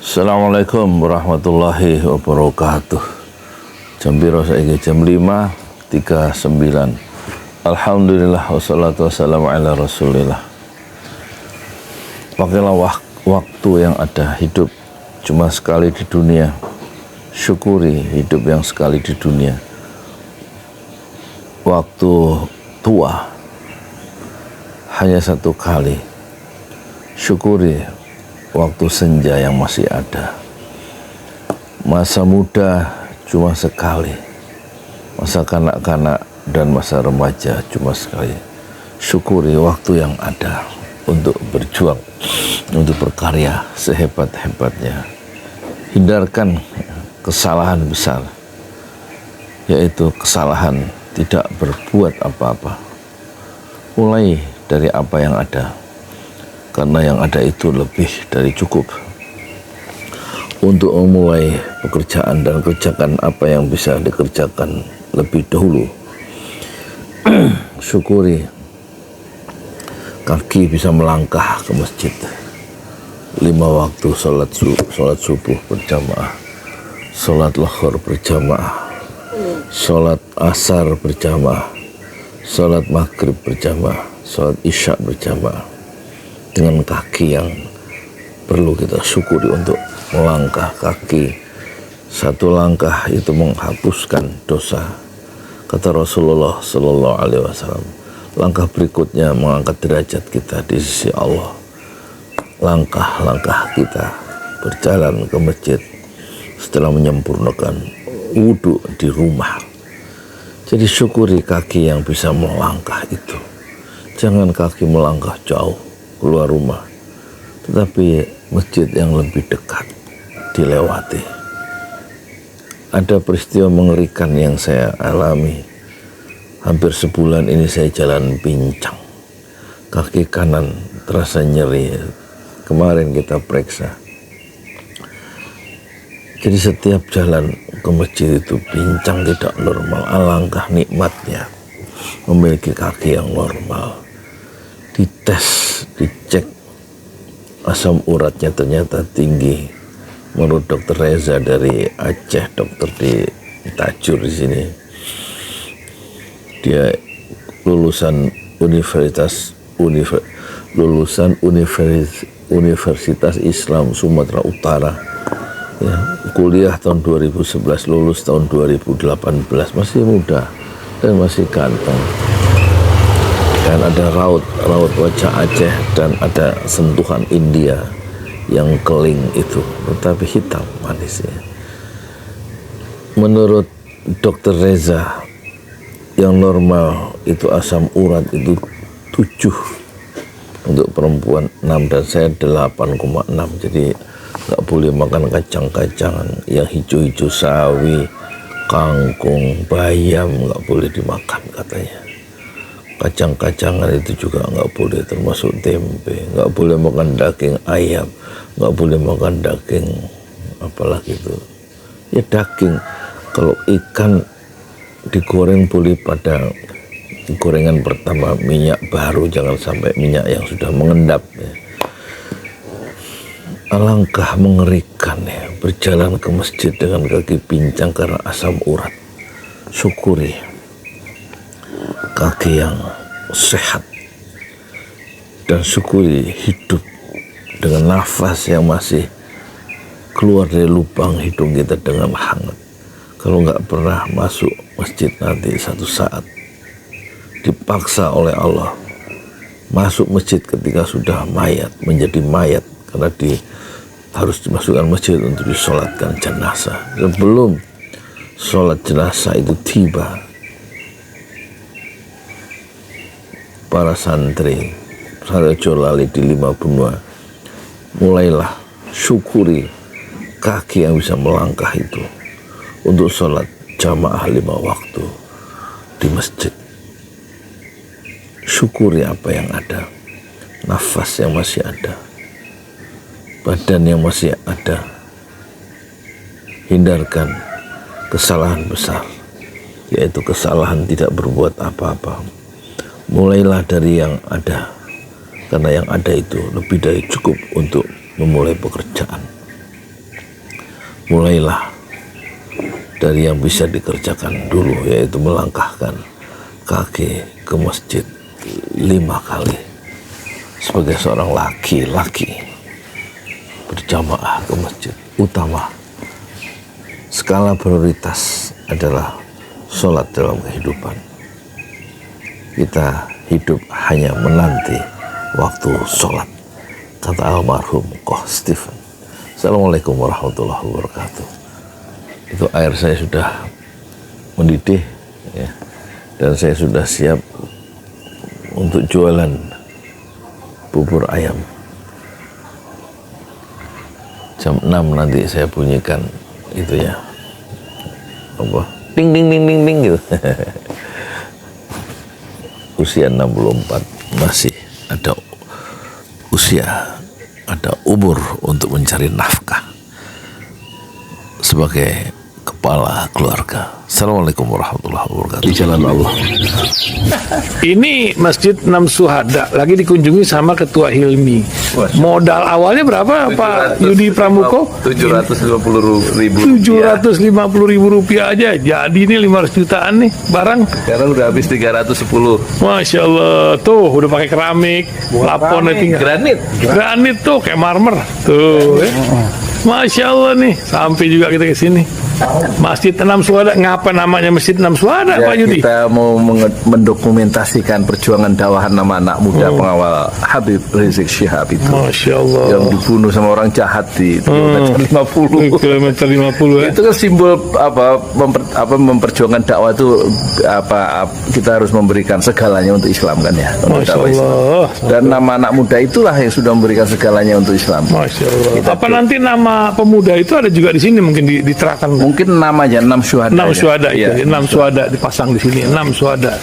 Assalamualaikum warahmatullahi wabarakatuh. Jam piro saiki? Jam 5.39. Alhamdulillah wassalatu wassalamu ala rasulillah. Pakailah waktu yang ada. Hidup cuma sekali di dunia. Syukuri hidup yang sekali di dunia. Waktu tua hanya satu kali. Syukuri waktu senja yang masih ada. Masa muda cuma sekali. Masa kanak-kanak dan masa remaja cuma sekali. Syukuri waktu yang ada untuk berjuang, untuk berkarya sehebat-hebatnya. Hindarkan kesalahan besar, yaitu kesalahan tidak berbuat apa-apa. Mulai dari apa yang ada, karena yang ada itu lebih dari cukup untuk memulai pekerjaan dan kerjakan apa yang bisa dikerjakan lebih dahulu. Syukuri kaki bisa melangkah ke masjid, 5 waktu sholat subuh berjamaah, sholat zuhur berjamaah, sholat asar berjamaah, sholat maghrib berjamaah, sholat isya berjamaah. Dengan kaki yang perlu kita syukuri untuk melangkah. Kaki satu langkah itu menghapuskan dosa, kata Rasulullah Sallallahu Alaihi Wasallam. Langkah berikutnya mengangkat derajat kita di sisi Allah. Langkah-langkah kita berjalan ke masjid setelah menyempurnakan wudhu di rumah. Jadi syukuri kaki yang bisa melangkah itu. Jangan kaki melangkah jauh keluar rumah, tetapi masjid yang lebih dekat dilewati. Ada peristiwa mengerikan yang saya alami. Hampir sebulan ini saya jalan pincang, kaki kanan terasa nyeri. Kemarin kita periksa. Jadi setiap jalan ke masjid itu pincang, tidak normal. Alangkah nikmatnya memiliki kaki yang normal. Dites, dicek asam uratnya ternyata tinggi. Menurut Dokter Reza dari Aceh, dokter di Tajur di sini, dia lulusan Universitas Islam Sumatera Utara, ya, kuliah tahun 2011, lulus tahun 2018, masih muda dan masih ganteng. Dan ada raut wajah Aceh dan ada sentuhan India yang keling itu, tetapi hitam manisnya. Menurut Dokter Reza, yang normal itu asam urat itu 7 untuk perempuan, 6, dan saya 8,6. Jadi nggak boleh makan kacang-kacangan yang hijau-hijau, sawi, kangkung, bayam nggak boleh dimakan katanya. Kacang-kacangan itu juga nggak boleh, termasuk tempe. Nggak boleh makan daging ayam, nggak boleh makan daging apalagi itu. Ya daging, kalau ikan digoreng boleh pada gorengan pertama, minyak baru, jangan sampai minyak yang sudah mengendap. Ya. Alangkah mengerikan ya, berjalan ke masjid dengan kaki pincang karena asam urat. Syukuri kaki yang sehat dan syukuri hidup dengan nafas yang masih keluar dari lubang hidung kita dengan hangat. Kalau nggak pernah masuk masjid, nanti satu saat dipaksa oleh Allah masuk masjid ketika sudah mayat, menjadi mayat, karena harus dimasukkan masjid untuk disolatkan jenazah. Sebelum sholat jenazah itu tiba, para santri Jolali di 5 benua, mulailah syukuri kaki yang bisa melangkah itu untuk sholat jamaah 5 waktu di masjid. Syukuri apa yang ada, nafas yang masih ada, badan yang masih ada. Hindarkan kesalahan besar, yaitu kesalahan tidak berbuat apa-apa. Mulailah dari yang ada, karena yang ada itu lebih dari cukup untuk memulai pekerjaan. mulailah dari yang bisa dikerjakan dulu, yaitu melangkahkan kaki ke masjid 5 kali sebagai seorang laki-laki, berjamaah ke masjid. Utama skala prioritas adalah sholat dalam kehidupan. Kita hidup hanya menanti waktu sholat, kata almarhum Koh Stephen. Assalamualaikum warahmatullahi wabarakatuh. Itu air saya sudah mendidih ya, dan saya sudah siap untuk jualan bubur ayam. Jam 6 nanti saya bunyikan itu ya, apa, ding ding ding ding ding gitu. Usia 64, masih ada usia, ada umur untuk mencari nafkah sebagai kepala keluarga. Assalamualaikum warahmatullahi wabarakatuh. Di jalan Allah. Ini Masjid Enam Syuhada lagi dikunjungi sama Ketua Hilmi. Modal awalnya berapa Pak Yudi Pramuko? 750.000 rupiah aja. Jadi ini 500 jutaan nih barang. Sekarang udah habis 310. Masya Allah, tuh udah pakai keramik, laponnya tinggal. Granit tuh kayak marmer. Tuh, ya. Masya Allah nih, sampai juga kita ke sini. Masjid Enam Syuhada, ngapa namanya Masjid Enam Syuhada, Ya, Pak Yudi? kita mau mendokumentasikan perjuangan dakwahan nama anak muda pengawal Habib Rizik Syihab itu. Masya Allah. Yang dibunuh sama orang jahat di kilometer 50. Kilometer 50 ya. Itu kan simbol memperjuangkan dakwah itu kita harus memberikan segalanya untuk Islam kan ya. Untuk Masya dakwah Islam. Allah. Dan nama anak muda itulah yang sudah memberikan segalanya untuk Islam. Masya Allah. Apa nanti nama pemuda itu ada juga di sini mungkin diterangkan? Mungkin namanya 6 Syuhada. 6 Syuhada itu, Ya. 6 Syuhada dipasang di sini, 6 Syuhada.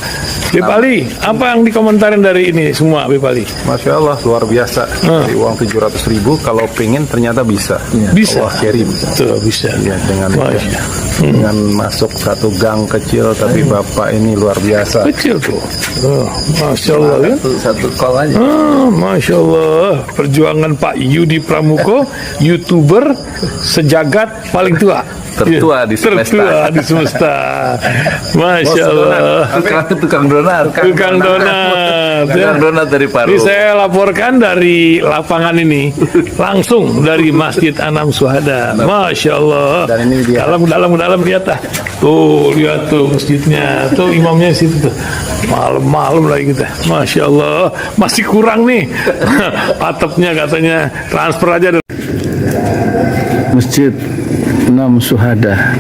Bip Ali, apa yang dikomentarin dari ini semua, Bip Ali? Masya Allah, luar biasa. Dari uang 700.000, kalau pengen ternyata bisa. Bisa. Allah kirim. Tuh, bisa. Ya, dengan masuk satu gang kecil, tapi Bapak ini luar biasa. Kecil tuh. Oh, Masya Allah kan? Satu call aja. Masya Allah. Perjuangan Pak Yudi Pramuko, YouTuber sejagat paling tua. Tertua di semesta. Tertua di semesta. Masya Allah. Tukang donat. Tukang donat. Tukang donat dari Paru. Ini saya laporkan dari lapangan ini, langsung dari Masjid Enam Syuhada. Masya Allah. Dan ini dia. Dalam lihat ah. Tuh lihat tuh masjidnya, tuh imamnya di situ tuh. Malam lagi kita. Masya Allah. Masih kurang nih. Atapnya katanya transfer aja. Masjid Enam Syuhada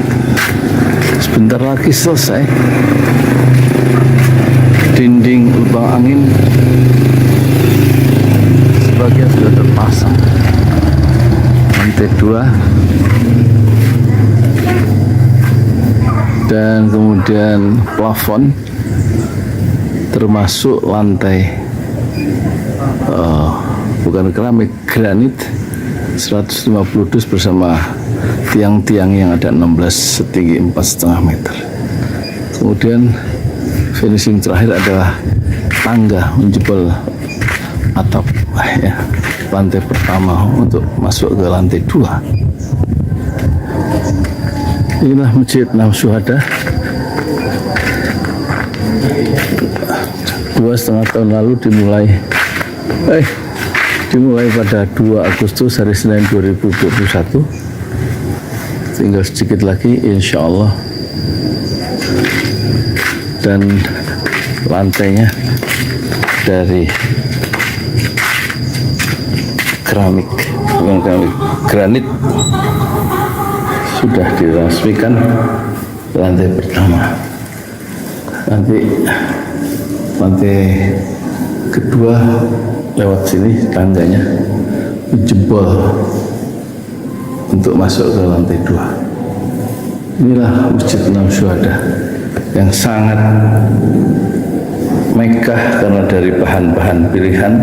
sebentar lagi selesai. Dinding lubang angin sebagian sudah terpasang, lantai 2, dan kemudian plafon termasuk lantai bukan keramik, granit 150 dus bersama tiang-tiang yang ada 16 setinggi 4,5 meter. Kemudian finishing terakhir adalah tangga menjebol atap ya, lantai pertama untuk masuk ke lantai 2. Inilah Masjid Enam Syuhada. 2,5 tahun lalu dimulai pada 2 Agustus hari Senin 2021. Tinggal sedikit lagi insya Allah, dan lantainya dari keramik, bukan keramik, granit sudah diresmikan lantai pertama. Nanti lantai kedua lewat sini tangganya jebol untuk masuk ke lantai 2. Inilah Masjid Enam Syuhada yang sangat megah karena dari bahan-bahan pilihan,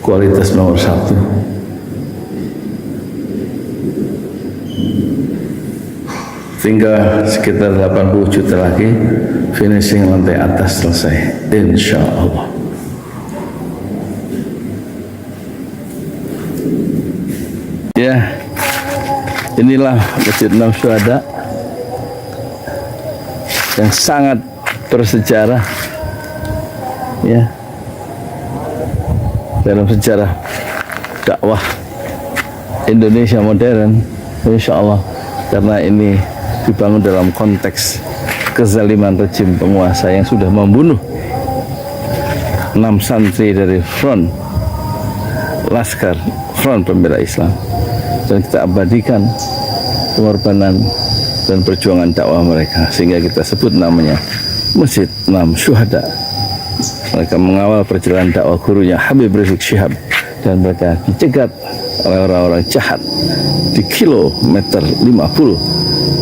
kualitas nomor 1. Tinggal sekitar 80 juta lagi finishing lantai atas selesai, insya Allah. Ya, Inilah Masjid Enam Syuhada yang sangat bersejarah ya dalam sejarah dakwah Indonesia modern, insya Allah, karena ini dibangun dalam konteks kezaliman rejim penguasa yang sudah membunuh 6 santri dari front pembela Islam, dan kita abadikan pengorbanan dan perjuangan dakwah mereka, sehingga kita sebut namanya Masjid Enam Syuhada. Mereka mengawal perjalanan dakwah gurunya Habib Rizik Syihab, dan mereka dicegat oleh orang-orang jahat di kilometer 50.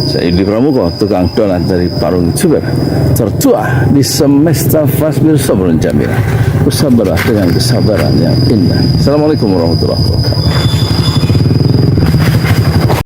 Saya Yudi Pramuko, tukang donat dari Parung Juber, tertua di semesta Fasbir Sabrun Jamila. Bersabarlah dengan kesabaran yang indah. Assalamualaikum warahmatullahi wabarakatuh.